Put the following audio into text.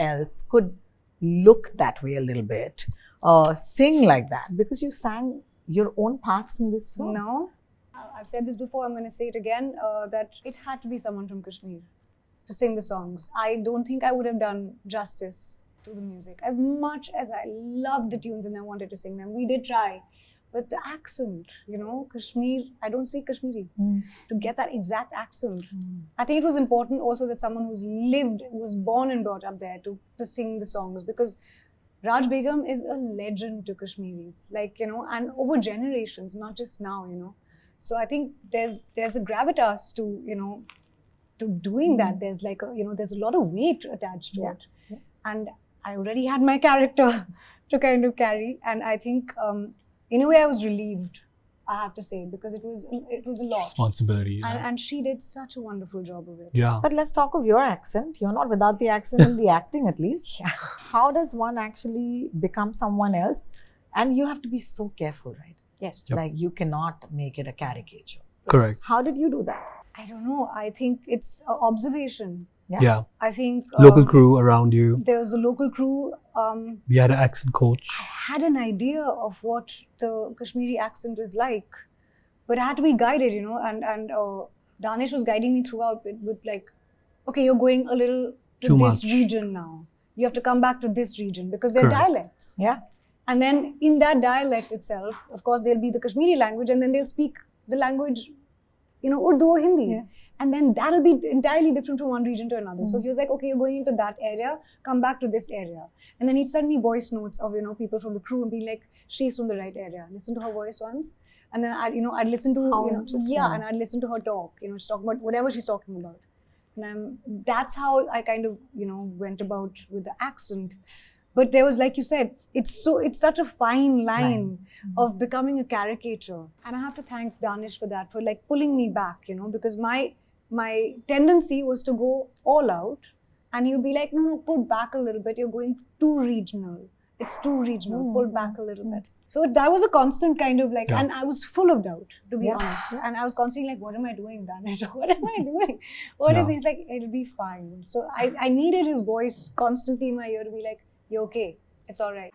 else could look that way a little bit, sing like that? Because you sang your own parts in this film. No, I've said this before, I'm going to say it again, that it had to be someone from Kashmir to sing the songs. I don't think I would have done justice to the music. As much as I loved the tunes and I wanted to sing them, we did try. But the accent, Kashmir, I don't speak Kashmiri. To get that exact accent. I think it was important also that someone who's lived, was born and brought up there to sing the songs, because Raj Begum is a legend to Kashmiris, and over generations, not just now, So I think there's a gravitas to, to doing that. There's there's a lot of weight attached to it. Yeah. And I already had my character to kind of carry. And I think, in a way, I was relieved, I have to say, because it was a lot. Responsibility. Yeah. And she did such a wonderful job of it. Yeah. But let's talk of your accent. You're not without the accent in the acting, at least. Yeah. How does one actually become someone else? And you have to be so careful, right? Yes. Yep. Like, you cannot make it a caricature. Correct. How did you do that? I don't know. I think it's observation. Yeah. I think Local crew around you. There was a local crew. We had an accent coach. I had an idea of what the Kashmiri accent is like, but I had to be guided, and Danish was guiding me throughout with okay, you're going a little to Too this much. region now. You have to come back to this region because they're Correct. dialects. Yeah. And then in that dialect itself, of course, there'll be the Kashmiri language, and then they'll speak the language, Urdu or Hindi. Yes. And then that'll be entirely different from one region to another. So he was like, okay, you're going into that area, come back to this area. And then he'd send me voice notes of, people from the crew and be like, she's from the right area. Listen to her voice once. And then I'd listen to, and I'd listen to her talk, she's talking about whatever she's talking about. And that's how I kind of, went about with the accent. But there was, like you said, it's such a fine line of becoming a caricature. And I have to thank Danish for that, for pulling me back, because my tendency was to go all out, and he'd be like, no, pull back a little bit. You're going too regional. It's too regional. Pull back a little bit. So that was a constant kind of and I was full of doubt, to be honest. And I was constantly like, what am I doing, Danish? What am I doing? What is He's like, it'll be fine. So I needed his voice constantly in my ear to be like, you're okay. It's all right.